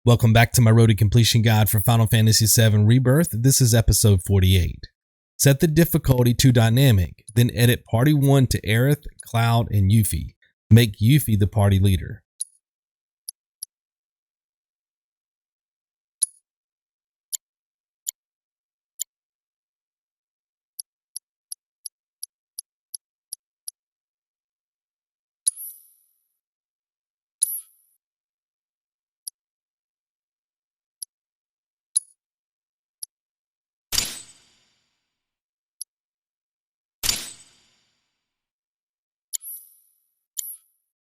Welcome back to my road to completion guide for Final Fantasy VII Rebirth. This is episode 48. Set the difficulty to dynamic, then edit party 1 to Aerith, Cloud, and Yuffie. Make Yuffie the party leader.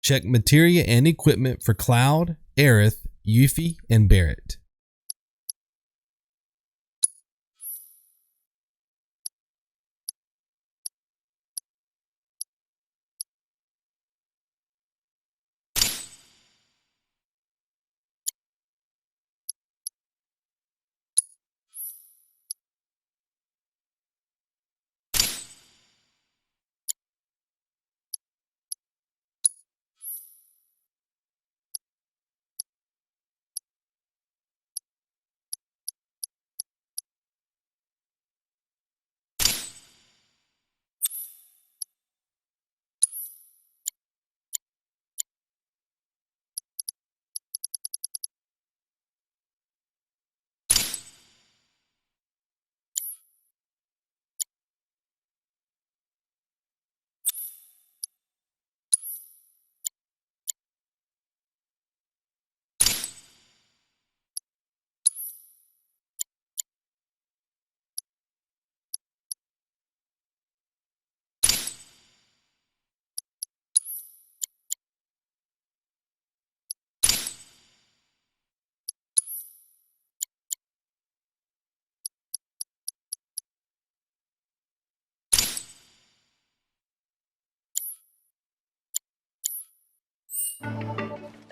Check Materia and equipment for Cloud, Aerith, Yuffie, and Barret.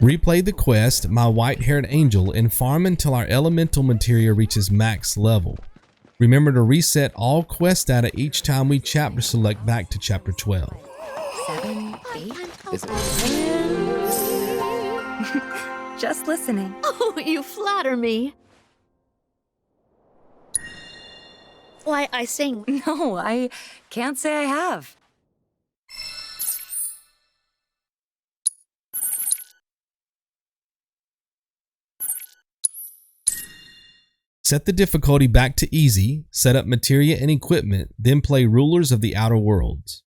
Replay the quest, My White-Haired Angel, and farm until our elemental materia reaches max level. Remember to reset all quest data each time we chapter select back to chapter 12. 7, 8, is it? Just listening. Oh, you flatter me. Why, I sing. No, I can't say I have. Set the difficulty back to easy, set up materia and equipment, then play Rulers of the Outer Worlds.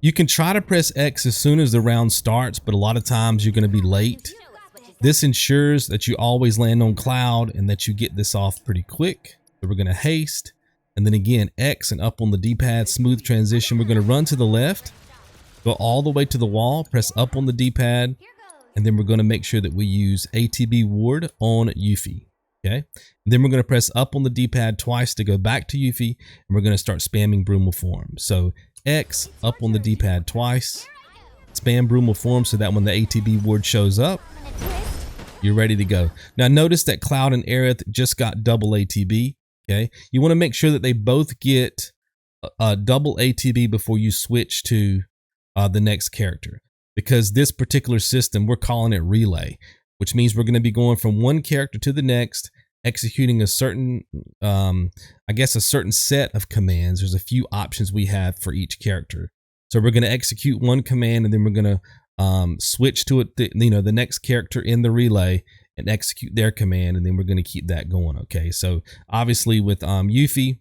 You can try to press X as soon as the round starts, but a lot of times you're going to be late. This ensures that you always land on Cloud and that you get this off pretty quick. So we're going to haste, and then again X and up on the D-pad, smooth transition. We're going to run to the left, go all the way to the wall, press up on the D-pad, and then we're going to make sure that we use ATB ward on Yuffie. Okay, and then we're going to press up on the D-pad twice to go back to Yuffie, and we're going to start spamming Brumal Form. So X up on the D-pad twice, spam Brumal Form so that when the ATB ward shows up, you're ready to go. Now notice that Cloud and Aerith just got double ATB. Okay, you want to make sure that they both get a double ATB before you switch to the next character, because this particular system, we're calling it relay, which means we're going to be going from one character to the next, executing a certain, I guess a certain set of commands. There's a few options we have for each character. So we're going to execute one command, and then we're going to switch to it, the next character in the relay and execute their command, and then we're going to keep that going. Okay, so obviously with Yuffie,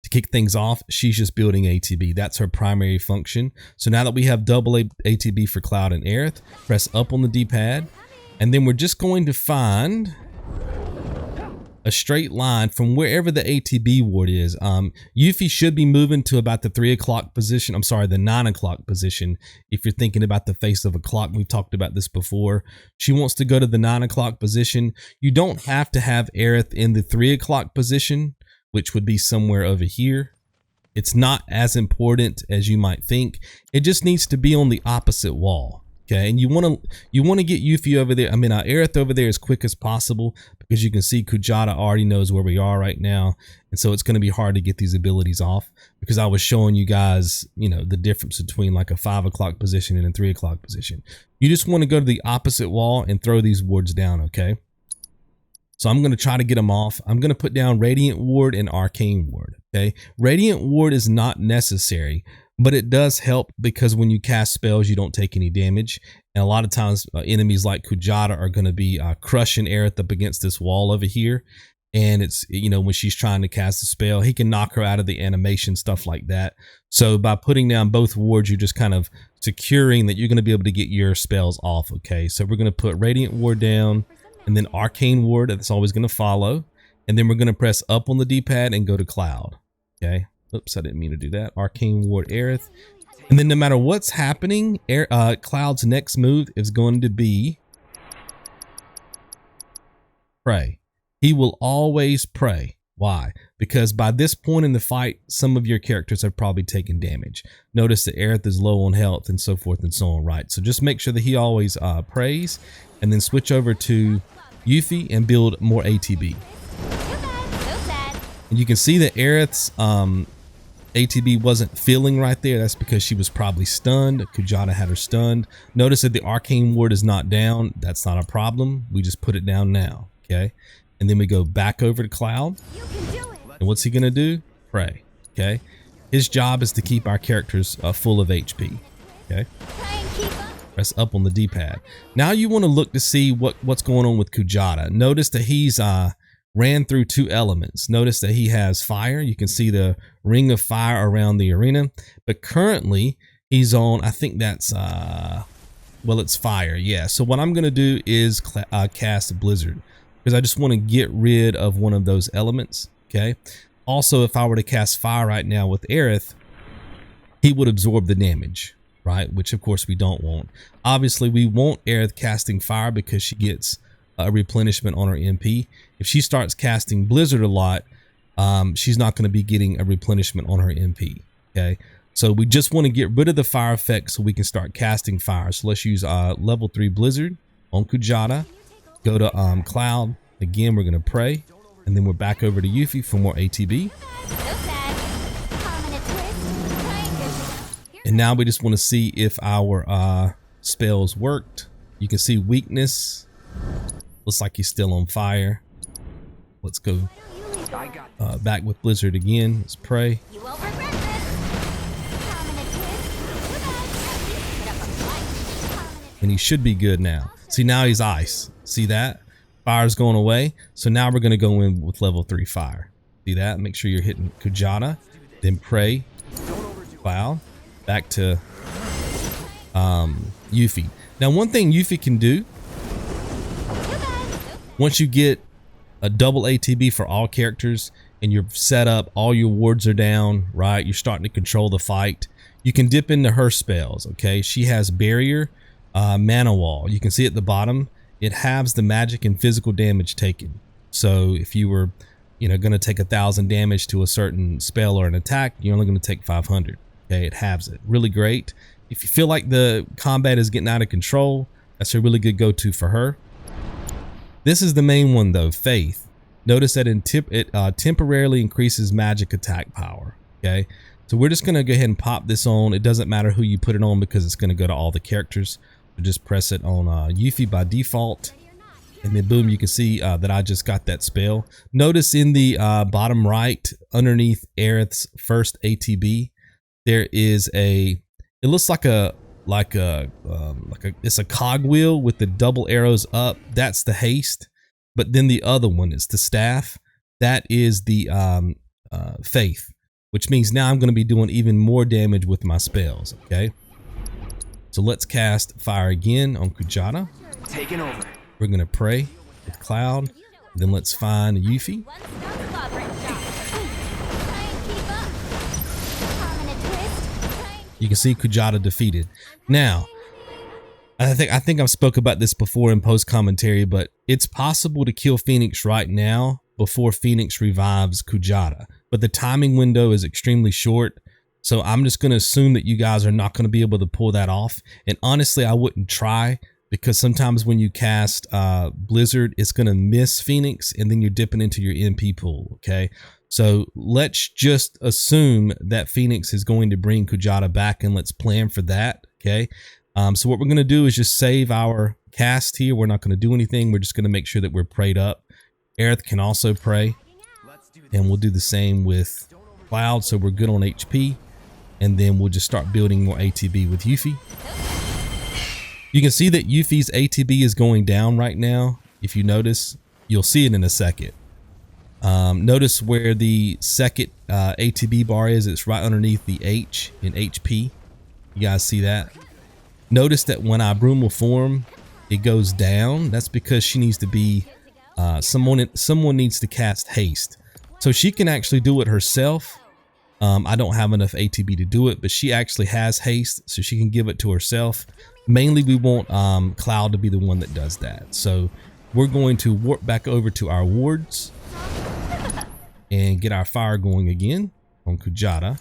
to kick things off, she's just building ATB. That's her primary function. So now that we have double ATB for Cloud and Aerith, press up on the D-pad, and then we're just going to find a straight line from wherever the ATB ward is. Yuffie should be moving to about the 3 o'clock position. I'm sorry, the 9 o'clock position. If you're thinking about the face of a clock, we've talked about this before. She wants to go to the 9 o'clock position. You don't have to have Aerith in the 3 o'clock position, which would be somewhere over here. It's not as important as you might think. It just needs to be on the opposite wall. Okay, and you want to get Yuffie over there. I mean, Aerith over there as quick as possible, because you can see Kujata already knows where we are right now, and so it's going to be hard to get these abilities off. Because I was showing you guys, the difference between like a 5 o'clock position and a 3 o'clock position. You just want to go to the opposite wall and throw these wards down. Okay, so I'm going to try to get them off. I'm going to put down Radiant Ward and Arcane Ward. Okay, Radiant Ward is not necessary, but it does help because when you cast spells, you don't take any damage. And a lot of times enemies like Kujata are going to be crushing Aerith up against this wall over here. And it's, when she's trying to cast a spell, he can knock her out of the animation, stuff like that. So by putting down both wards, you're just kind of securing that you're going to be able to get your spells off. Okay, so we're going to put Radiant Ward down, and then Arcane Ward, that's always going to follow. And then we're going to press up on the D-pad and go to Cloud. Okay. Oops, I didn't mean to do that. Arcane Ward Aerith. And then no matter what's happening, Cloud's next move is going to be pray. He will always pray. Why? Because by this point in the fight, some of your characters have probably taken damage. Notice that Aerith is low on health and so forth and so on, right? So just make sure that he always prays, and then switch over to Yuffie and build more ATB. And you can see that Aerith's ATB wasn't filling right there. That's because she was probably stunned. Kujata had her stunned. Notice that the Arcane Ward is not down. That's not a problem. We just put it down now. Okay. And then we go back over to Cloud. And what's he going to do? Pray. Okay. His job is to keep our characters full of HP. Okay. Press up on the D-pad. Now you want to look to see what's going on with Kujata. Notice that he's ran through 2 elements. Notice that he has fire. You can see the ring of fire around the arena, but currently he's on, I think that's well, it's fire. Yeah, so what I'm going to do is cast Blizzard, because I just want to get rid of one of those elements. Okay, also if I were to cast fire right now with Aerith, he would absorb the damage, right, which of course we don't want. Obviously we want Aerith casting fire because she gets a replenishment on her MP. If she starts casting Blizzard a lot, she's not going to be getting a replenishment on her MP. Okay, so we just want to get rid of the fire effect so we can start casting fire. So let's use level 3 Blizzard on Kujata. Go to Cloud. Again, we're going to pray, and then we're back over to Yuffie for more ATB. And now we just want to see if our spells worked. You can see weakness. Looks like he's still on fire. Let's go back with Blizzard again. Let's pray. And he should be good now. See, now he's ice. See that? Fire's going away. So now we're going to go in with level 3 fire. See that? Make sure you're hitting Kujata. Then pray. Cloud. back to Yuffie. Now, one thing Yuffie can do, once you get a double ATB for all characters and you're set up, all your wards are down, right? You're starting to control the fight. You can dip into her spells, okay? She has Barrier, Manawall. You can see at the bottom, it halves the magic and physical damage taken. So if you were, going to take 1,000 damage to a certain spell or an attack, you're only going to take 500. Okay, it halves it. Really great. If you feel like the combat is getting out of control, that's a really good go-to for her. This is the main one though, Faith. Notice that it temporarily increases magic attack power. Okay, so we're just going to go ahead and pop this on. It doesn't matter who you put it on because it's going to go to all the characters. So just press it on Yuffie by default. And then boom, you can see that I just got that spell. Notice in the bottom right, underneath Aerith's first ATB, there is it looks like it's a cogwheel with the double arrows up. That's the haste. But then the other one is the staff. That is the faith, which means now I'm going to be doing even more damage with my spells. Okay. So let's cast fire again on Kujata. Taking over. We're going to pray with Cloud. Then let's find Yuffie. You can see Kujata defeated. Now, I think I've spoke about this before in post commentary, but it's possible to kill Phoenix right now before Phoenix revives Kujata. But the timing window is extremely short. So I'm just going to assume that you guys are not going to be able to pull that off. And honestly, I wouldn't try, because sometimes when you cast Blizzard, it's going to miss Phoenix and then you're dipping into your MP pool. Okay. So let's just assume that Phoenix is going to bring Kujata back, and let's plan for that. Okay. So what we're going to do is just save our cast here. We're not going to do anything. We're just going to make sure that we're prayed up. Aerith can also pray, and we'll do the same with Cloud. So we're good on HP, and then we'll just start building more ATB with Yuffie. You can see that Yuffie's ATB is going down right now. If you notice, you'll see it in a second. Notice where the second ATB bar is. It's right underneath the H in HP. You guys see that? Notice that when I Brumal form, it goes down. That's because she needs to be someone needs to cast haste. So she can actually do it herself. I don't have enough ATB to do it, but she actually has haste, so she can give it to herself. Mainly we want Cloud to be the one that does that. So we're going to warp back over to our wards and get our fire going again on Kujata.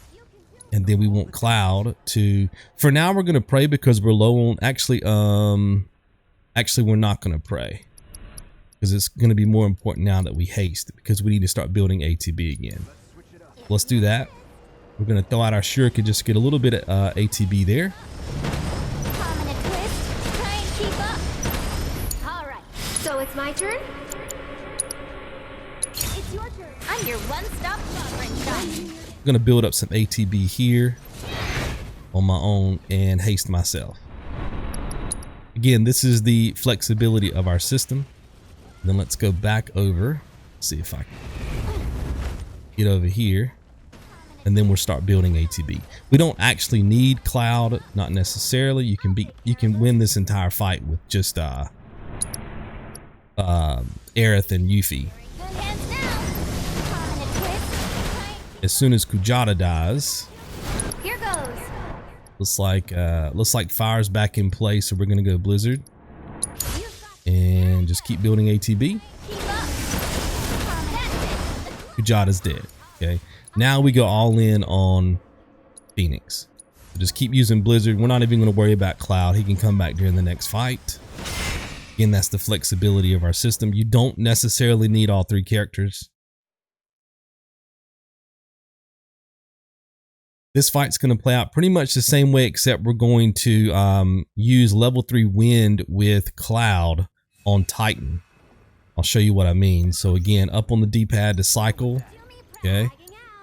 And then we want Cloud to, for now we're going to pray because we're low on, actually we're not going to pray because it's going to be more important now that we haste, because we need to start building ATB again. Let's do that. We're going to throw out our shuriken, just get a little bit of ATB there. So it's my turn? It's your turn. I'm your one-stop shop. I'm going to build up some ATB here on my own and haste myself. Again, this is the flexibility of our system. And then let's go back over. See if I can get over here. And then we'll start building ATB. We don't actually need Cloud, not necessarily. You can win this entire fight with just Aerith and Yuffie. As soon as Kujata dies, here goes. looks like fire's back in place, so we're gonna go Blizzard and just keep building ATB. Kujata's dead. Okay, now we go all in on Phoenix. So just keep using Blizzard. We're not even going to worry about Cloud. He can come back during the next fight. Again, that's the flexibility of our system. You don't necessarily need all three characters. This fight's going to play out pretty much the same way, except we're going to use level 3 wind with Cloud on Titan. I'll show you what I mean. So again, up on the D-pad to cycle. Okay,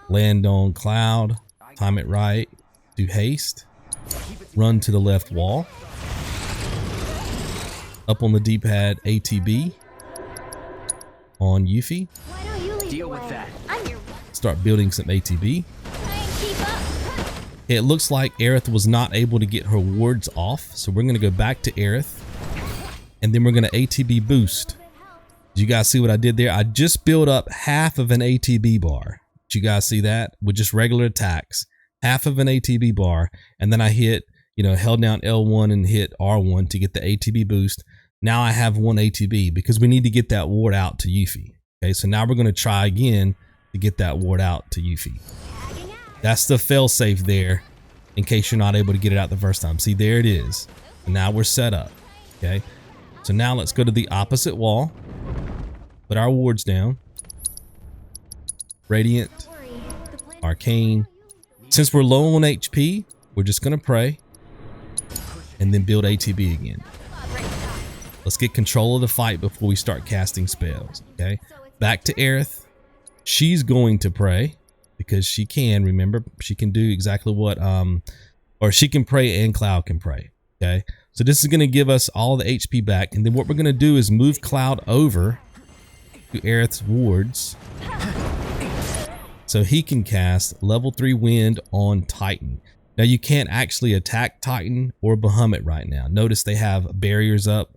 land on Cloud, time it right, do haste, run to the left wall, up on the D-pad ATB on Yuffie, Deal with that. start building some ATB, It looks like Aerith was not able to get her wards off. So we're going to go back to Aerith. And then we're going to ATB boost. Did you guys see what I did there? I just built up half of an ATB bar. Did you guys see that? With just regular attacks. Half of an ATB bar. And then I hit, held down L1 and hit R1 to get the ATB boost. Now I have 1 ATB because we need to get that ward out to Yuffie. Okay, so now we're going to try again to get that ward out to Yuffie. That's the failsafe there in case you're not able to get it out the first time. See, there it is. And now we're set up. Okay, so now let's go to the opposite wall. Put our wards down. Radiant. Arcane. Since we're low on HP, we're just going to pray. And then build ATB again. Let's get control of the fight before we start casting spells. Okay. Back to Aerith. She's going to pray. Because she can, remember, she can do exactly what, or she can pray and Cloud can pray. Okay. So this is going to give us all the HP back. And then what we're going to do is move Cloud over to Aerith's wards. So he can cast level 3 wind on Titan. Now you can't actually attack Titan or Bahamut right now. Notice they have barriers up.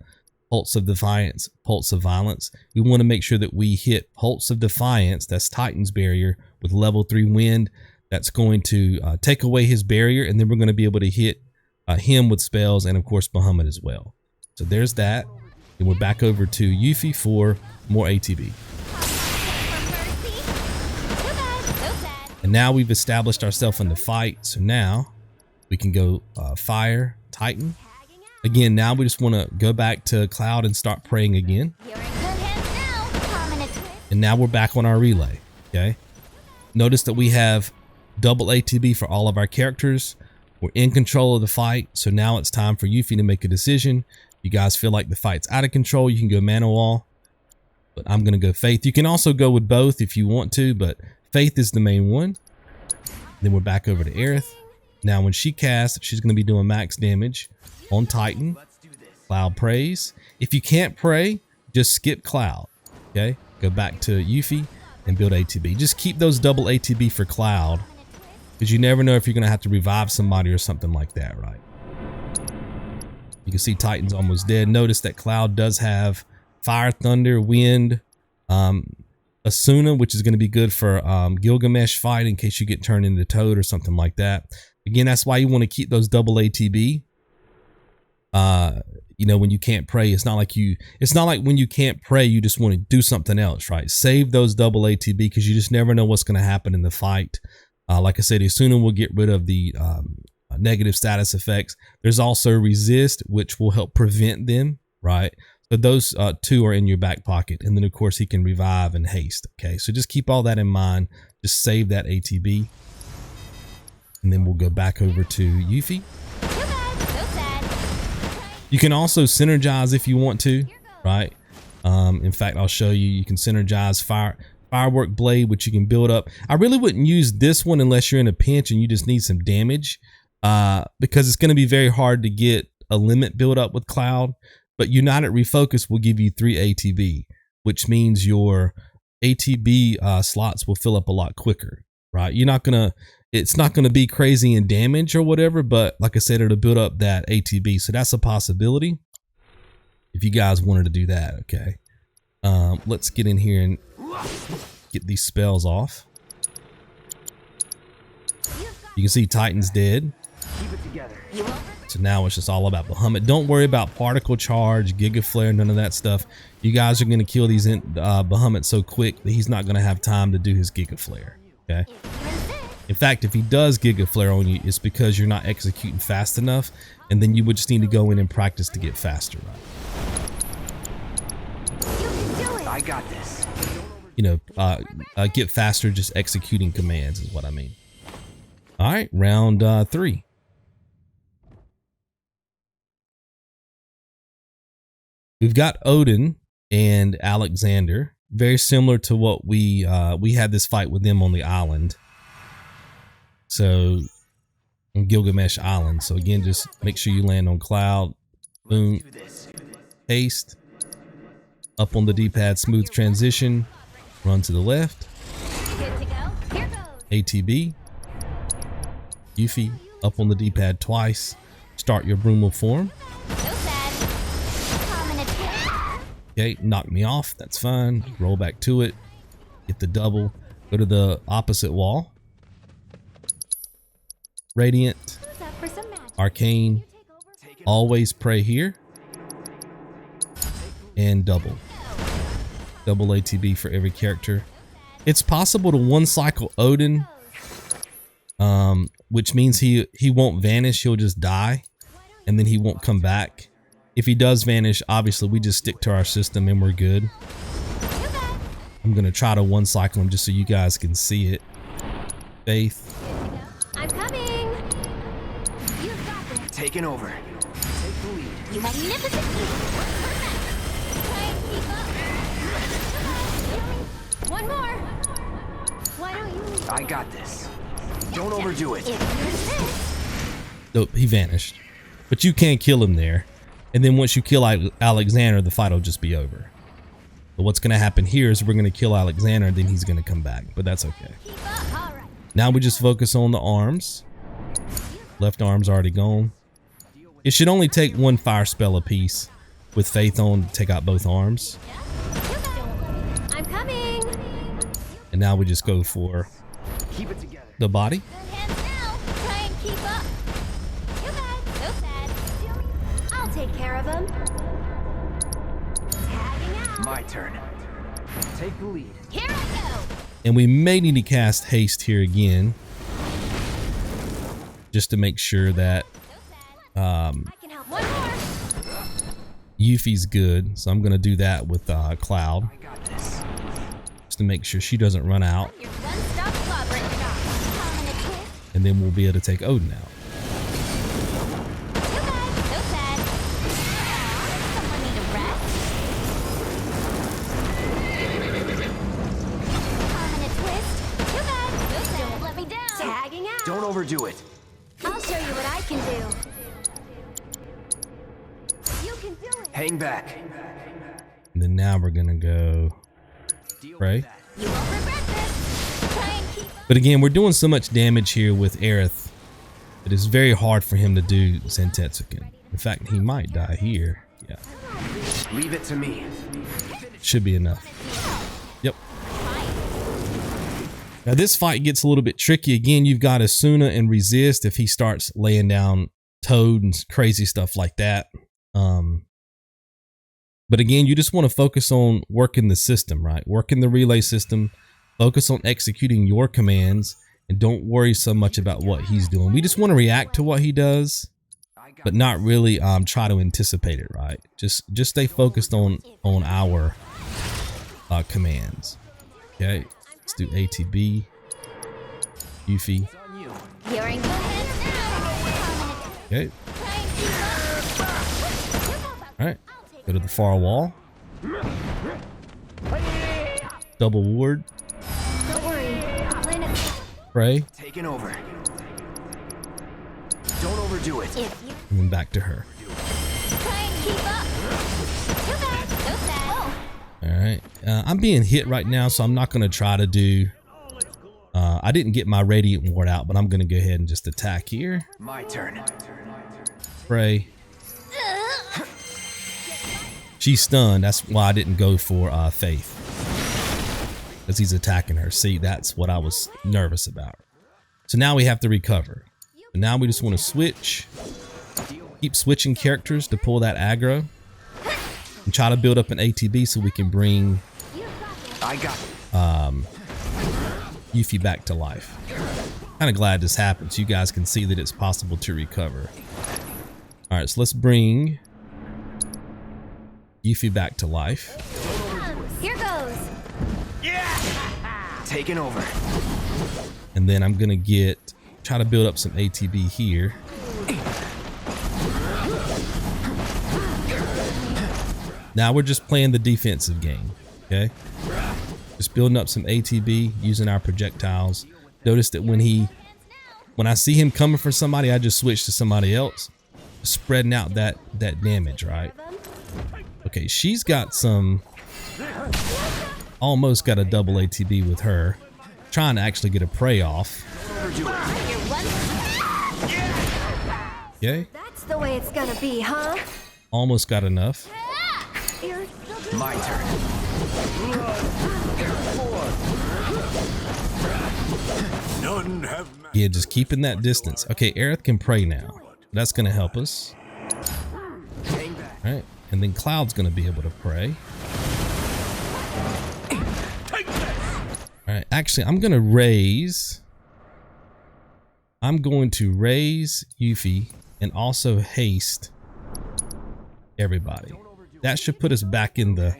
Pulse of Defiance, Pulse of Violence. We want to make sure that we hit Pulse of Defiance, that's Titan's barrier, with level 3 wind. That's going to take away his barrier, and then we're going to be able to hit him with spells, and of course Bahamut as well. So there's that. Then we're back over to Yuffie for more ATB. And now we've established ourselves in the fight. So now we can go Fire, Titan. Again, now we just want to go back to Cloud and start praying again. And now we're back on our relay. Okay. Notice that we have double ATB for all of our characters. We're in control of the fight. So now it's time for Yuffie to make a decision. You guys feel like the fight's out of control, you can go Manawall. But I'm going to go Faith. You can also go with both if you want to, but Faith is the main one. Then we're back over to Aerith. Now when she casts, she's going to be doing max damage on Titan. Cloud prays. If you can't pray, just skip Cloud. Okay, go back to Yuffie and build ATB. Just keep those double ATB for Cloud, because you never know if you're going to have to revive somebody or something like that, right? You can see Titan's almost dead. Notice that Cloud does have Fire, Thunder, Wind, Asuna, which is going to be good for Gilgamesh fight in case you get turned into Toad or something like that. Again, that's why you want to keep those double ATB. When you can't pray, it's not like when you can't pray, you just want to do something else, right? Save those double ATB because you just never know what's going to happen in the fight. Like I said, Asuna will get rid of the negative status effects. There's also resist, which will help prevent them, right? So those two are in your back pocket. And then of course he can revive and haste. Okay. So just keep all that in mind. Just save that ATB. And then we'll go back over to Yuffie. You can also synergize if you want to, right? In fact, I'll show you. You can synergize Firework Blade, which you can build up. I really wouldn't use this one unless you're in a pinch and you just need some damage, because it's going to be very hard to get a limit build up with Cloud. But United Refocus will give you 3 ATB, which means your ATB slots will fill up a lot quicker, right? It's not gonna be crazy in damage or whatever, but like I said, it'll build up that ATB. So that's a possibility if you guys wanted to do that. Okay. Let's get in here and get these spells off. You can see Titan's dead. So now it's just all about Bahamut. Don't worry about particle charge, Giga Flare, none of that stuff. You guys are going to kill these Bahamut so quick that he's not going to have time to do his Giga Flare. Okay. In fact, if he does Giga Flare on you, it's because you're not executing fast enough, and then you would just need to go in and practice to get faster, right? I got this. Get faster just executing commands is what I mean. All right, round 3. We've got Odin and Alexander, very similar to what we had this fight with them on the island. So on Gilgamesh Island. So again, just make sure you land on Cloud. Boom. Haste. Up on the D-pad, smooth transition. Run to the left. ATB. Yuffie, up on the D-pad twice. Start your Broomel form. So sad. Common attack. Okay, knock me off. That's fine. Roll back to it. Get the double. Go to the opposite wall. Radiant. Who's up for some magic? Arcane. Always pray here. And double. Double ATB for every character. It's possible to one cycle Odin, which means he won't vanish. He'll just die, and then he won't come back. If he does vanish, obviously we just stick to our system and we're good. I'm gonna try to one cycle him just so you guys can see it. Faith. I'm coming. You've got this. Taking over. Take the lead. You magnificent. Try and keep up. One more. Why don't you? I got this. Don't overdo it. If you insist. Nope, he vanished. But you can kill him there. And then once you kill Alexander, the fight will just be over. But what's going to happen here is we're going to kill Alexander and then he's going to come back. But that's okay. Keep up. All right. Now we just focus on the arms. Left arm's already gone. It should only take one fire spell apiece with Faith on to take out both arms. I'm coming. And now we just go for Keep it together. the body. Good hands now. Try and keep up. You got so sad. I'll take care of him. Tagging out. My turn. Take the lead. Here I go. And we may need to cast haste here again. Just to make sure that I can help. One more. Yuffie's good. So I'm going to do that with Cloud. I got this. Just to make sure she doesn't run out. Your one-stop clobbering shop. Common attack. And then we'll be able to take Odin out. You guys, so sad. Someone need a rest? Common a twist. You guys, so sad. Don't let me down. Tagging out. Don't overdo it. I'll show you what I can do. You can do it. Hang back. And then now we're going to go pray. You won't regret this. Try and keep up. But again, we're doing so much damage here with Aerith. It is very hard for him to do Sentetsuken. In fact, he might die here. Yeah, Leave it to me. should be enough. Yep. Now this fight gets a little bit tricky. Again, you've got Asuna and resist if he starts laying down Toad and crazy stuff like that. But again, you just want to focus on working the system, right? Working the relay system, focus on executing your commands, and don't worry so much about what he's doing. We just want to react to what he does, but not really try to anticipate it, right? Just stay focused on our commands. Okay, let's do ATB, Yuffie. On you. You're in good hands now. Okay, Try and keep up. all right. Go to the far wall. Double ward. Don't worry. Plan it. Pray. Taking over. Don't overdo it. If you And then back to her. try and keep up. You guys, so sad. All right. I'm being hit right now, so I'm not going to try to do... I didn't get my Radiant Ward out, but I'm going to go ahead and just attack here. My turn. Pray. She's stunned. That's why I didn't go for Faith. Because he's attacking her. See, that's what I was nervous about. So now we have to recover. And now we just want to switch. Keep switching characters to pull that aggro. And try to build up an ATB so we can bring I got it. Yuffie back to life. Kind of glad this happened so you guys can see that it's possible to recover. All right, so let's bring Yuffie back to life. Here goes. Taking over. And then I'm going to try to build up some ATB here. Now we're just playing the defensive game, okay? Just building up some ATB using our projectiles. Notice that when I see him coming for somebody, I just switch to somebody else, spreading out that damage, right? Okay, she's got almost got a double ATB with her. Trying to actually get a prey off. Overdo it. You're one. Okay, That's the way it's gonna be, huh? almost got enough. My turn. None have Yeah, just keeping that distance. Okay, Aerith can pray now. That's gonna help us. Hang back. All right, and then Cloud's gonna be able to pray. All right, actually, I'm going to raise Yuffie and also haste everybody. That should put us back on the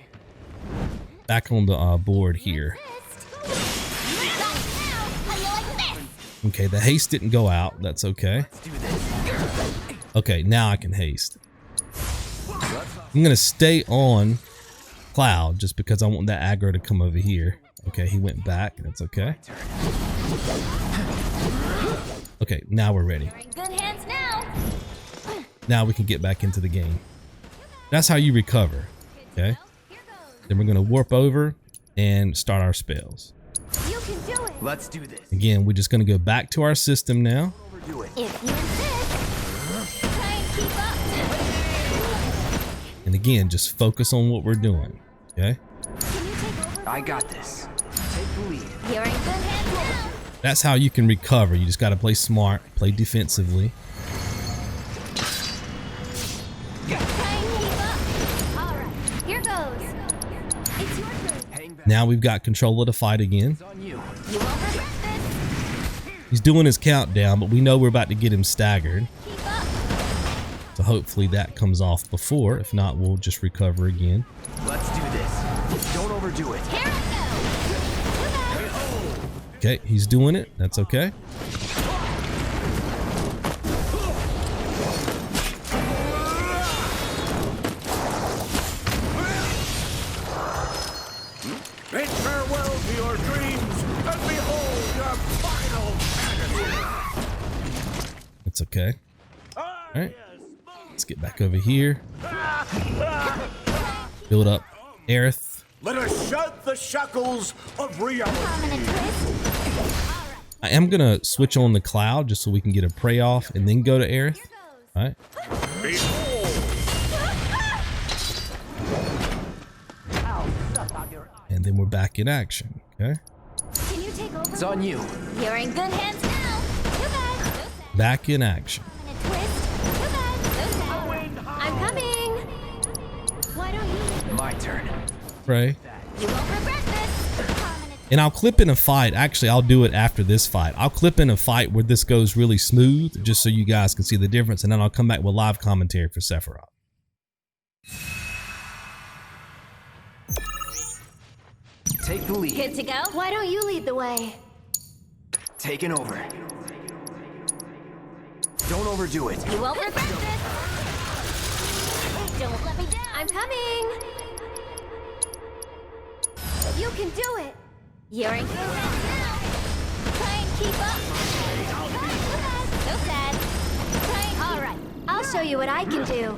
board here. Okay, the haste didn't go out. That's okay. Okay, now I can haste. I'm going to stay on Cloud just because I want that aggro to come over here. Okay, he went back. That's okay. Okay, now we're ready. Good hands now. Now we can get back into the game. That's how you recover. Okay. Then we're going to warp over and start our spells. You can do it. Let's do this. Again, we're just going to go back to our system now. Overdo it. If you insist. Try and keep up. And again, just focus on what we're doing. Okay. Can you take over? I got this. Take the lead. You're in good hands now. That's how you can recover. You just got to play smart, play defensively. Try and keep up. All right, here goes. It's your turn. Hang back. Now we've got control of the fight again. It's on you. You won't regret this. He's doing his countdown, but we know we're about to get him staggered. Keep up. So hopefully that comes off before. If not, we'll just recover again. Let's do this. Don't overdo it. Here I go. Okay, he's doing it. That's okay. bid farewell to your dreams and behold your final fantasy. It's okay. All right. Let's get back over here. Build up Aerith. Let us shut the shackles of reality. Prominent twist. I am going to switch on the Cloud just so we can get a pray off and then go to Aerith. All right. Behold, And then we're back in action. Okay. Can you take over? It's on you. You're in good hands now. You guys. No sad. Back in action. Prominent twist. You guys. No sad. I'm coming. Why don't you? My turn. Pray. You won't regret this. Prominent. And I'll clip in a fight. Actually, I'll do it after this fight. I'll clip in a fight where this goes really smooth just so you guys can see the difference. And then I'll come back with live commentary for Sephiroth. Take the lead. Good to go. Why don't you lead the way? Taking over. Don't overdo it. You won't regret this. Don't let me down. I'm coming. You can do it. You're in good hands now. Try and keep up. So sad. All right. I'll show you what I can do.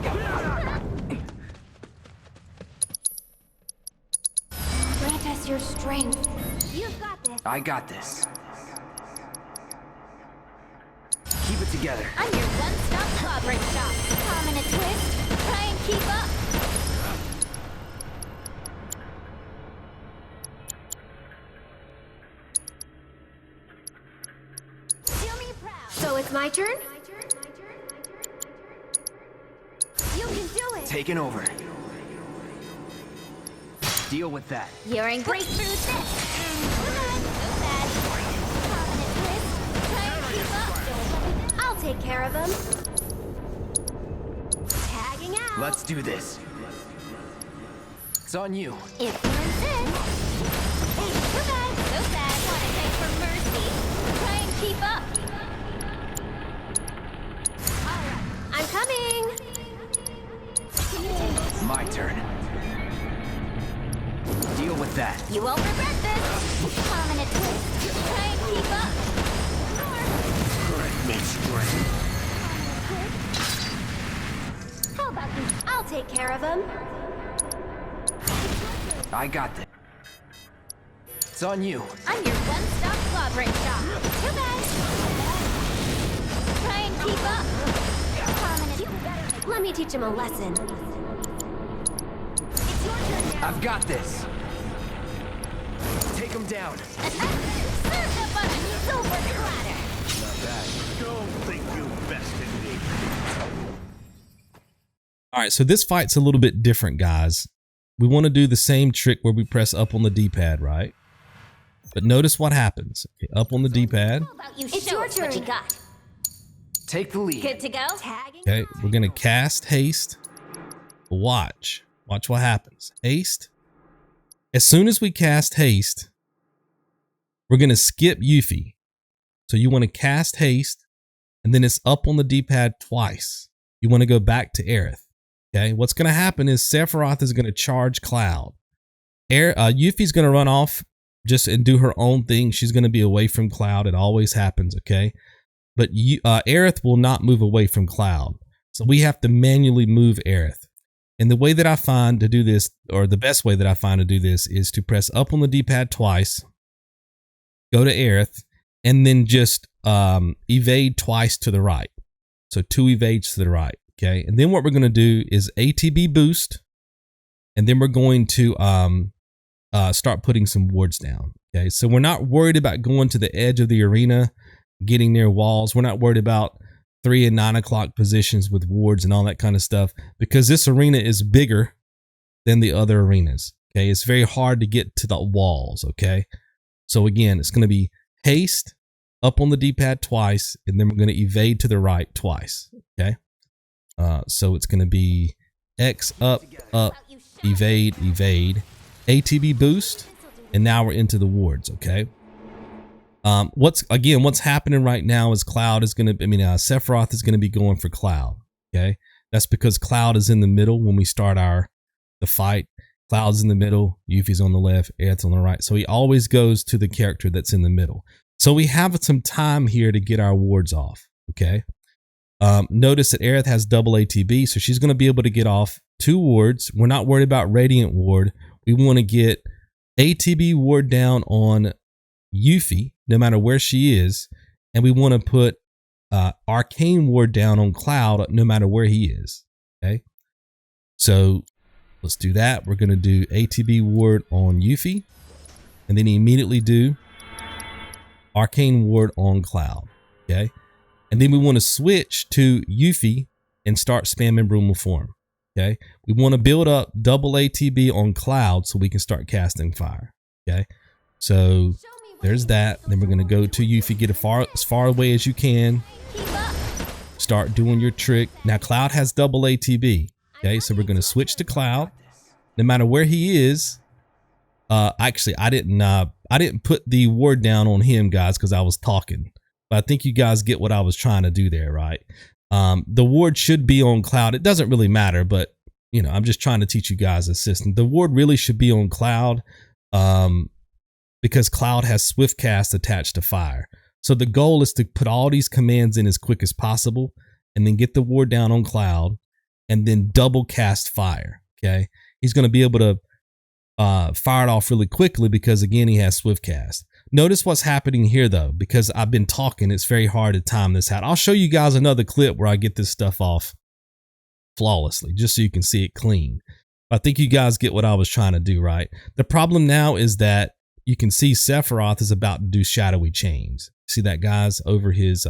Grant us your strength. You've got this. I got this. Keep it together. I'm your one-stop clobbering shop. Prominent twist. Try and keep up. Do me proud. So it's my turn? You can do it. Taking over. Deal with that. You're in breakthrough this. Come on. So sad. Prominent twist. Try and keep up. I'll take care of him. Tagging out. Let's do this. It's on you. If you insist. Too bad. So sad. Wanna beg for mercy. Try and keep up. Alright. I'm coming. Can you take over? My turn. Deal with that. You won't regret this. Prominent twist. Try and keep up. grant me strength. How about this? I'll take care of him. I got this. It's on you. I'm your one-stop clobbering shop. Too bad. Try and keep up. me teach him a lesson. It's your turn now. I've got this. Take him down. Serve up on a silver platter. Not bad. Don't think you bested me. All right, so this fight's a little bit different, guys. We want to do the same trick where we press up on the D-pad, right? But notice what happens. Okay, up on the D-pad. How about you show us what you got? Take the lead. Good to go? Tagging? Okay, we're going to cast haste. Watch what happens. Haste. As soon as we cast haste, we're going to skip Yuffie. So you want to cast haste, and then it's up on the D-pad twice. You want to go back to Aerith. Okay, what's going to happen is Sephiroth is going to charge Cloud. Yuffie's going to run off just and do her own thing. She's going to be away from Cloud. It always happens, okay? But Aerith will not move away from Cloud. So we have to manually move Aerith. And the way that I find to do this, or the best way that I find to do this, is to press up on the D-pad twice, go to Aerith, and then just evade twice to the right. So 2 evades to the right. Okay, and then what we're going to do is ATB boost, and then we're going to start putting some wards down. Okay, so we're not worried about going to the edge of the arena, getting near walls. We're not worried about 3 and 9 o'clock positions with wards and all that kind of stuff, because this arena is bigger than the other arenas. Okay, it's very hard to get to the walls. Okay, so again, it's going to be haste, up on the D-pad twice, and then we're going to evade to the right twice. Okay. So it's going to be X up, evade, ATB boost, and now we're into the wards, okay? What's happening right now is Sephiroth is going to be going for Cloud, okay? That's because Cloud is in the middle when we start the fight. Cloud's in the middle, Yuffie's on the left, Aerith's on the right. So he always goes to the character that's in the middle. So we have some time here to get our wards off, okay? Notice that Aerith has double ATB, so she's going to be able to get off 2 wards. We're not worried about Radiant Ward. We want to get ATB ward down on Yuffie, no matter where she is, and we want to put Arcane ward down on Cloud, no matter where he is. Okay, so let's do that. We're going to do ATB ward on Yuffie, and then immediately do Arcane ward on Cloud. Okay. And then we want to switch to Yuffie and start spamming Brumal Form. Okay. We want to build up double ATB on Cloud so we can start casting fire. Okay. So there's that. Then we're going to go to Yuffie, get as far away as you can. Start doing your trick. Now Cloud has double ATB. Okay. So we're going to switch to Cloud. No matter where he is. Actually, I didn't put the ward down on him, guys, because I was talking. But I think you guys get what I was trying to do there, right? The ward should be on Cloud. It doesn't really matter, but you know, I'm just trying to teach you guys a system. The ward really should be on Cloud, because Cloud has swift cast attached to fire. So the goal is to put all these commands in as quick as possible, and then get the ward down on Cloud, and then double cast fire. Okay, he's going to be able to fire it off really quickly because again he has swift cast. Notice what's happening here though, because I've been talking, it's very hard to time this out. I'll show you guys another clip where I get this stuff off flawlessly, just so you can see it clean. I think you guys get what I was trying to do, right? The problem now is that you can see Sephiroth is about to do shadowy chains. See that, guys? Over his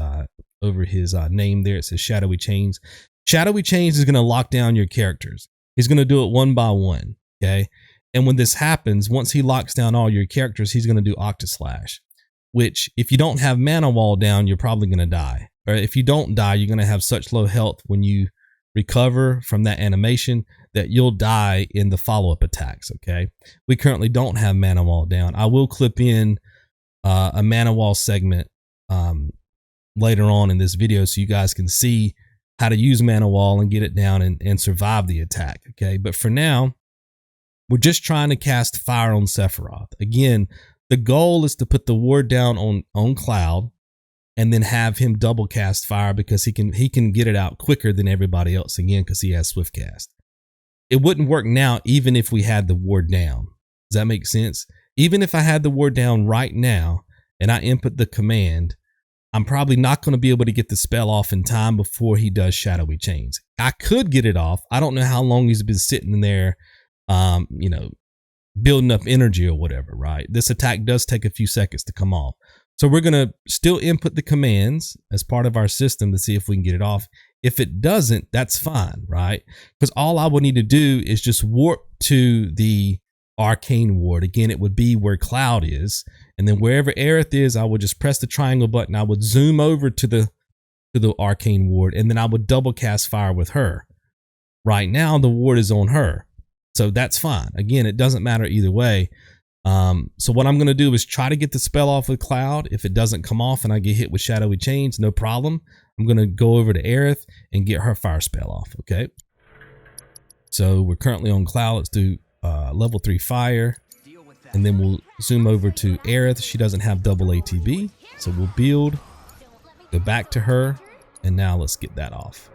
name there, it says shadowy chains. Shadowy chains is going to lock down your characters. He's going to do it one by one, okay? And when this happens, once he locks down all your characters, he's going to do Octaslash, which if you don't have Manawall down, you're probably going to die. Or if you don't die, you're going to have such low health when you recover from that animation that you'll die in the follow-up attacks, okay? We currently don't have Manawall down. I will clip in a Manawall segment later on in this video so you guys can see how to use Manawall and get it down and survive the attack, okay? But for now, we're just trying to cast fire on Sephiroth. Again, the goal is to put the ward down on Cloud and then have him double cast fire because he can get it out quicker than everybody else again because he has swift cast. It wouldn't work now even if we had the ward down. Does that make sense? Even if I had the ward down right now and I input the command, I'm probably not going to be able to get the spell off in time before he does Shadowy Chains. I could get it off. I don't know how long he's been sitting in there, you know, building up energy or whatever, right? This attack does take a few seconds to come off. So we're going to still input the commands as part of our system to see if we can get it off. If it doesn't, that's fine, right? Because all I would need to do is just warp to the Arcane ward. Again, it would be where Cloud is. And then wherever Aerith is, I would just press the triangle button. I would zoom over to the Arcane ward, and then I would double cast fire with her. Right now, the ward is on her. So that's fine. Again, it doesn't matter either way. So what I'm going to do is try to get the spell off with Cloud. If it doesn't come off and I get hit with Shadowy Chains, no problem. I'm going to go over to Aerith and get her fire spell off. Okay. So we're currently on Cloud. Let's do level 3 fire. And then we'll zoom over to Aerith. She doesn't have double ATB. So we'll build, go back to her. And now let's get that off.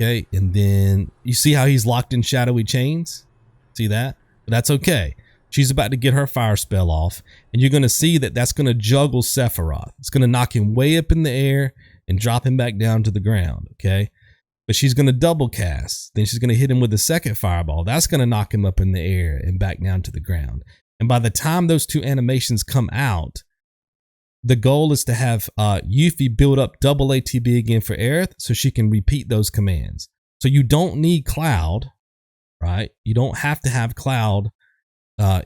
Okay. And then you see how he's locked in Shadowy Chains? See that? But that's okay. She's about to get her fire spell off, and you're going to see that that's going to juggle Sephiroth. It's going to knock him way up in the air and drop him back down to the ground, okay? But she's going to double cast. Then she's going to hit him with the second fireball. That's going to knock him up in the air and back down to the ground. And by the time those two animations come out, the goal is to have Yuffie build up double ATB again for Aerith so she can repeat those commands. So you don't need Cloud, right? You don't have to have Cloud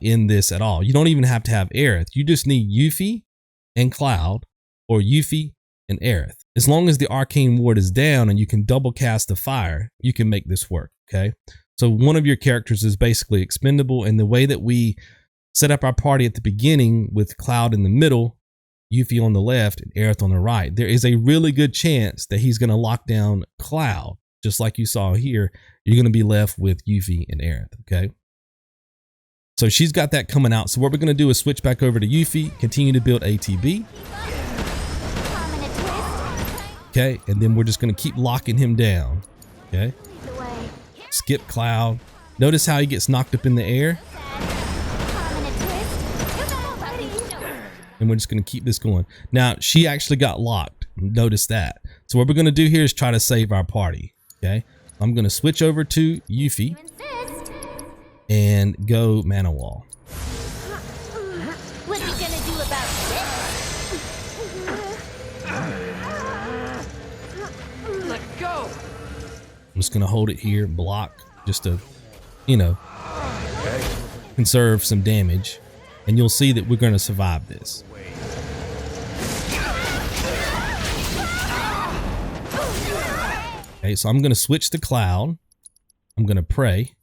in this at all. You don't even have to have Aerith. You just need Yuffie and Cloud, or Yuffie and Aerith. As long as the Arcane ward is down and you can double cast the fire, you can make this work, okay? So one of your characters is basically expendable, and the way that we set up our party at the beginning with Cloud in the middle, Yuffie on the left, and Aerith on the right, there is a really good chance that he's going to lock down Cloud. Just like you saw here, you're going to be left with Yuffie and Aerith, okay? So she's got that coming out. So what we're going to do is switch back over to Yuffie, continue to build ATB. Okay, and then we're just going to keep locking him down, okay? Skip Cloud. Notice how he gets knocked up in the air. And we're just going to keep this going. Now, she actually got locked. Notice that. So what we're going to do here is try to save our party, okay? I'm going to switch over to Yuffie and go Manawall. What you gonna do about this? Let go. I'm just going to hold it here, block, just to, you know, conserve some damage. And you'll see that we're going to survive this. Okay, so I'm going to switch to Cloud. I'm going to pray.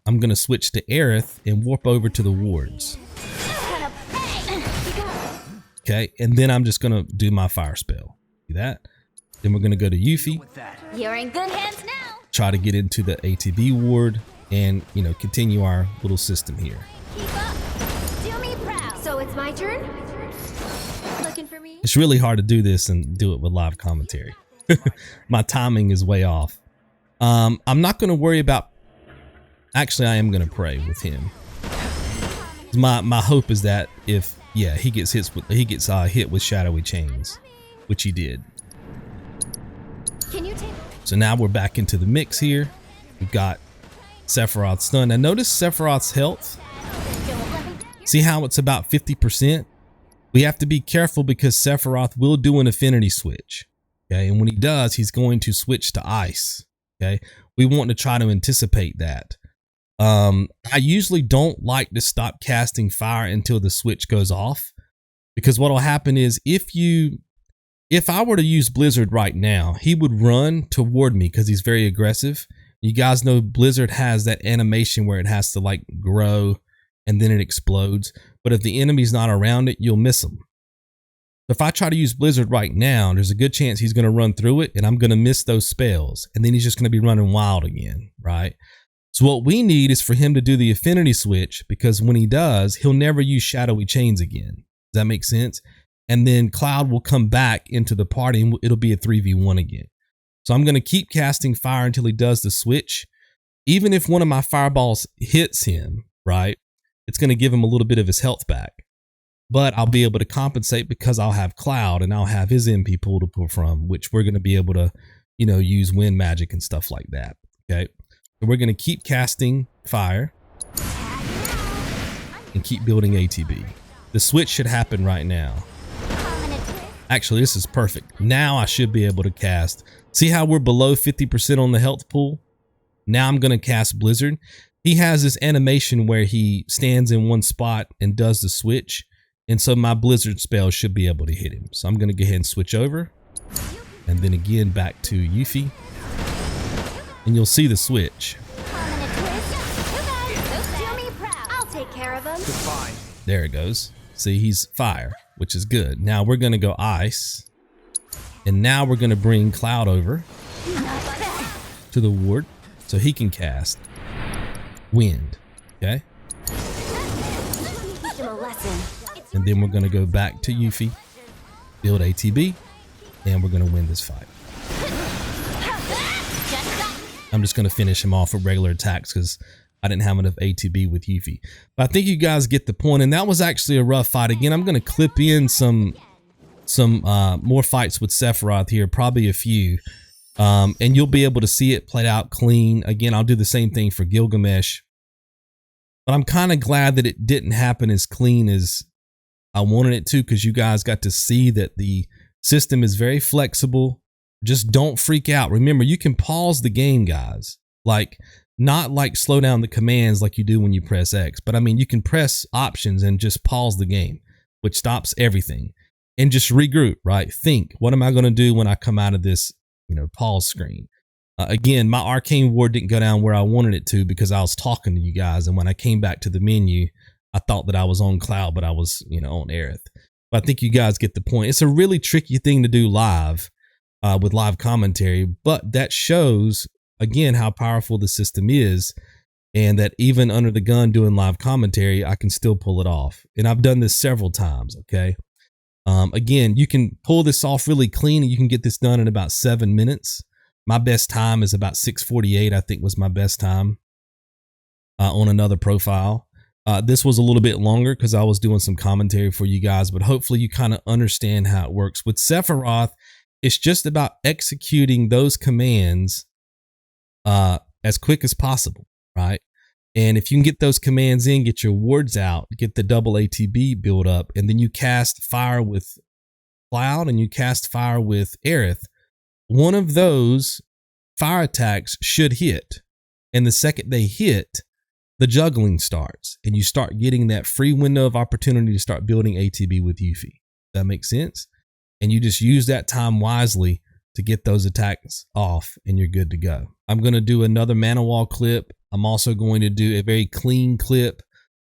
I'm going to switch to Aerith and warp over to the wards. Okay, and then I'm just going to do my fire spell. See that? Then we're going to go to Yuffie. You're in good hands now. Try to get into the ATB ward and, you know, continue our little system here. Keep up. Do me proud. So it's my turn? Looking for me? It's really hard to do this and do it with live commentary. My timing is way off. I'm not going to worry about. Actually, I am going to pray with him. My hope is that if he gets hit with Shadowy Chains, which he did. Can you take? So now we're back into the mix here. We've got Sephiroth's stun. Now notice Sephiroth's health. See how it's about 50%? We have to be careful because Sephiroth will do an affinity switch. Okay, and when he does, he's going to switch to ice. Okay, we want to try to anticipate that. I usually don't like to stop casting fire until the switch goes off, because what will happen is if I were to use Blizzard right now, he would run toward me because he's very aggressive. You guys know Blizzard has that animation where it has to like grow and then it explodes. But if the enemy's not around it, you'll miss him. If I try to use Blizzard right now, there's a good chance he's going to run through it and I'm going to miss those spells. And then he's just going to be running wild again, right? So what we need is for him to do the affinity switch, because when he does, he'll never use Shadowy Chains again. Does that make sense? And then Cloud will come back into the party and it'll be a 3v1 again. So I'm going to keep casting fire until he does the switch. Even if one of my fireballs hits him, right, it's going to give him a little bit of his health back. but I'll be able to compensate because I'll have Cloud and I'll have his MP pool to pull from, which we're going to be able to, you know, use wind magic and stuff like that. Okay. So we're going to keep casting fire and keep building ATB. The switch should happen right now. Actually, this is perfect. Now I should be able to cast. See how we're below 50% on the health pool? Now I'm going to cast Blizzard. He has this animation where he stands in one spot and does the switch. And so my Blizzard spell should be able to hit him. So I'm going to go ahead and switch over. And then again back to Yuffie. And you'll see the switch. I'll take care of him. There it goes. See, he's fire, which is good. Now we're going to go ice. And now we're going to bring Cloud over to the ward so he can cast wind. Okay. Teach him a lesson. And then we're going to go back to Yuffie, build ATB, and we're going to win this fight. I'm just going to finish him off with regular attacks because I didn't have enough ATB with Yuffie. But I think you guys get the point, and that was actually a rough fight. Again, I'm going to clip in some more fights with Sephiroth here, probably a few, and you'll be able to see it played out clean. Again, I'll do the same thing for Gilgamesh, but I'm kind of glad that it didn't happen as clean as I wanted it to, because you guys got to see that the system is very flexible. Just don't freak out. Remember, you can pause the game, guys. Like, not like slow down the commands like you do when you press X, but I mean, you can press options and just pause the game, which stops everything, and just regroup, right? Think, what am I going to do when I come out of this, you know, pause screen? Again, my Arcane ward didn't go down where I wanted it to because I was talking to you guys. And when I came back to the menu, I thought that I was on Cloud, but I was, you know, on Aerith. But I think you guys get the point. It's a really tricky thing to do live with live commentary, but that shows, again, how powerful the system is, and that even under the gun doing live commentary, I can still pull it off. And I've done this several times, okay? Again, you can pull this off really clean, and you can get this done in about 7 minutes. My best time is about 6:48, I think was my best time on another profile. This was a little bit longer because I was doing some commentary for you guys, but hopefully you kind of understand how it works. With Sephiroth, it's just about executing those commands as quick as possible, right? And if you can get those commands in, get your wards out, get the double ATB build up, and then you cast fire with Cloud and you cast fire with Aerith, one of those fire attacks should hit. And the second they hit, the juggling starts, and you start getting that free window of opportunity to start building ATB with Yuffie. That makes sense? And you just use that time wisely to get those attacks off, and you're good to go. I'm going to do another Manawall clip. I'm also going to do a very clean clip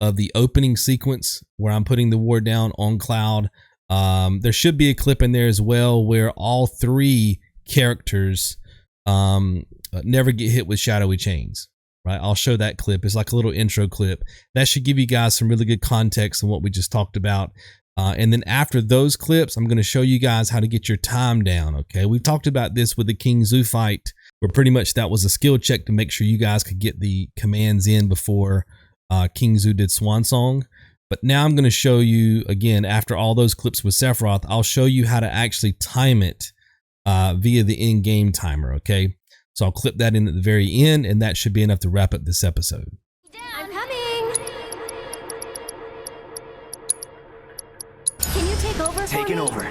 of the opening sequence where I'm putting the ward down on Cloud. There should be a clip in there as well where all three characters never get hit with shadowy chains. Right, I'll show that clip. It's like a little intro clip. That should give you guys some really good context on what we just talked about. And then after those clips, I'm going to show you guys how to get your time down, okay? We've talked about this with the King Zoo fight, where pretty much that was a skill check to make sure you guys could get the commands in before King Zoo did Swan Song. But now I'm going to show you, again, after all those clips with Sephiroth, I'll show you how to actually time it via the in-game timer, okay? So I'll clip that in at the very end, and that should be enough to wrap up this episode. I'm coming. Can you take over for me? Taking over.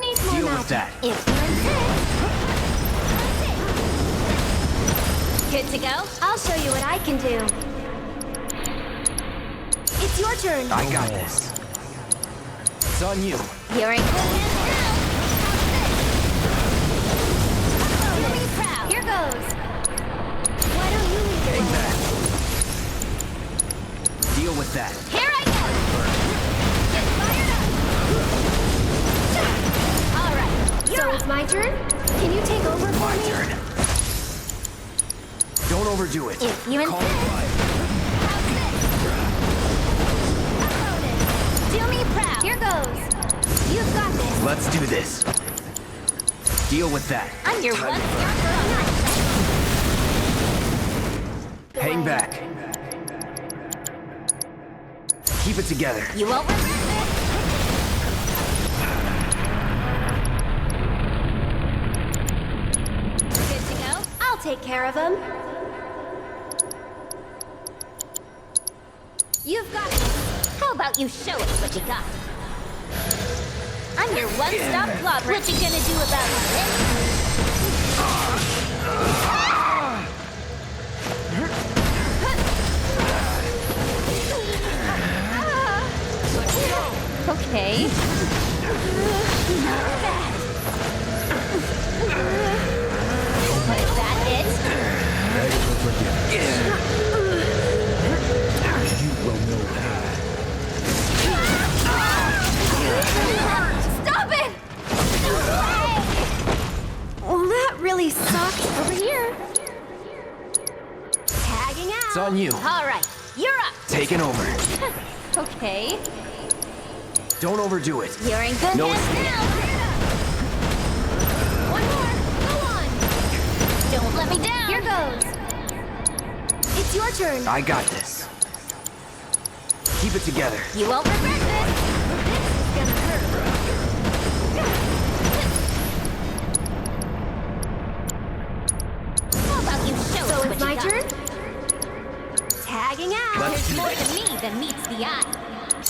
Needs more Deal magic. with that. If you insist. Good to go? I'll show you what I can do. It's your turn. I got this. It's on you. You're in good hands now. Do me proud. Here goes. Why don't you leave Hang it? back. Deal with that. Here I go. Get fired up. All right. So it's my turn. Can you take over for My me? turn. Don't overdo it. If you Call insist. it right. Do me proud. Here goes. You've got this. Let's do this. Deal with that. I'm your Time one to star burn. Hang back. Keep it together. You won't regret this. Good to go? I'll take care of him. You've got it. How about you show us what you got? I'm your one-stop club. What you gonna do about this? Okay. Not bad. But is that it? You will know Stop it! Well, that really sucked. Over here. Tagging out. It's on you. All right, you're up. Taking over. Okay. Don't overdo it. You're in good No hands escape. now. One more. Go on. Don't let me down. Here goes. It's your turn. I got this. Keep it together. You won't regret this. This is gonna hurt. How about you show us what it's you my got? turn? Tagging out. Let's There's do more this. to me than meets the eye.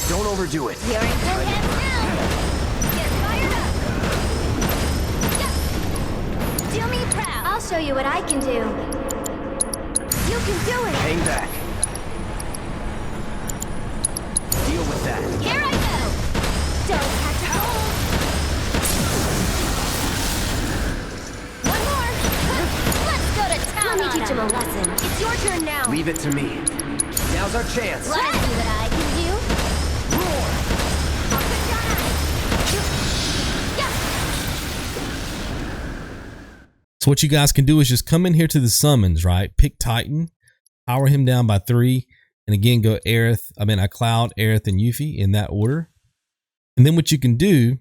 Don't overdo it. You're in good hands now. Get fired up. Do me proud. I'll show you what I can do. You can do it. Hang back. Deal with that. Here I go. Don't catch a cold. One more. Let's go to town. Let me on teach him a lesson. It's your turn now. Leave it to me. Now's our chance. Let's see what I can do. Roar. I'll put you on ice. So what you guys can do is just come in here to the summons, right? Pick Titan, power him down by 3, and again go Cloud, Aerith, and Yuffie in that order. And then what you can do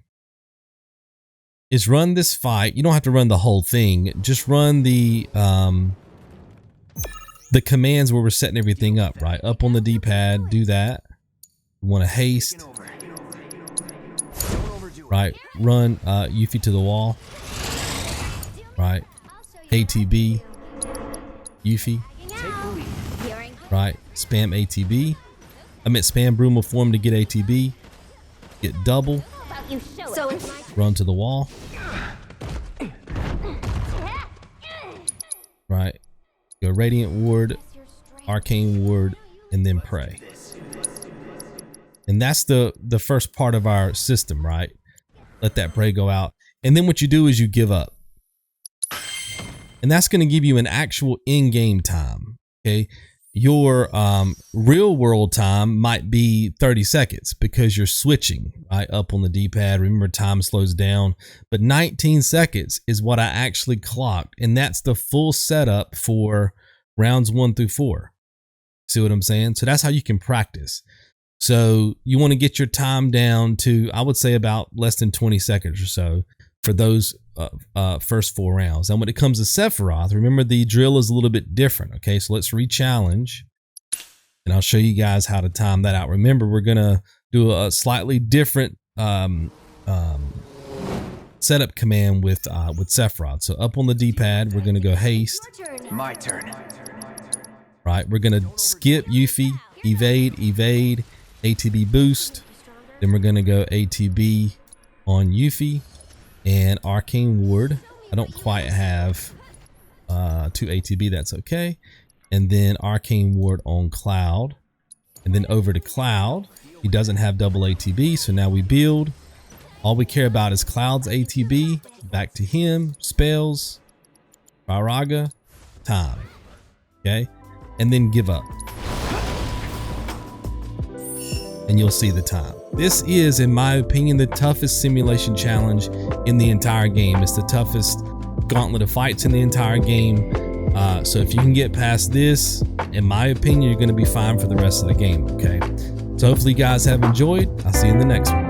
is run this fight. You don't have to run the whole thing. Just run the commands where we're setting everything up, right? Up on the D-pad, do that. You want to haste, Don't overdo it. right? Run Yuffie to the wall, right? ATB, Yuffie, Take the lead. You're in good. right? Spam ATB. Spam Bruma form to get ATB. Get double, How about you show So us? it's my run to the wall, right? Go Radiant Ward, Arcane Ward, and then pray. And that's the first part of our system, right? Let that pray go out. And then what you do is you give up. And that's going to give you an actual in-game time, okay? Your real world time might be 30 seconds because you're switching, right? Up on the D-pad. Remember, time slows down. But 19 seconds is what I actually clocked. And that's the full setup for rounds 1 through 4. See what I'm saying? So that's how you can practice. So you want to get your time down to, I would say, about less than 20 seconds or so for those first 4 rounds. And when it comes to Sephiroth, remember the drill is a little bit different. Okay, so let's re-challenge, and I'll show you guys how to time that out. Remember, we're gonna do a slightly different setup command with Sephiroth. So up on the D-pad, we're gonna go haste. your turn. My turn. Right, we're gonna skip Yuffie, evade, ATB boost. Then we're gonna go ATB on Yuffie and Arcane Ward. I don't quite have 2 ATB, that's okay. And then Arcane Ward on Cloud. And then over to Cloud. He doesn't have double ATB, so now we build. All we care about is Cloud's ATB. Back to him, spells, Firaga, time. Okay? And then give up. And you'll see the time. This is, in my opinion, the toughest simulation challenge in the entire game. It's the toughest gauntlet of fights in the entire game. So if you can get past this, in my opinion, you're going to be fine for the rest of the game. Okay. So hopefully you guys have enjoyed. I'll see you in the next one.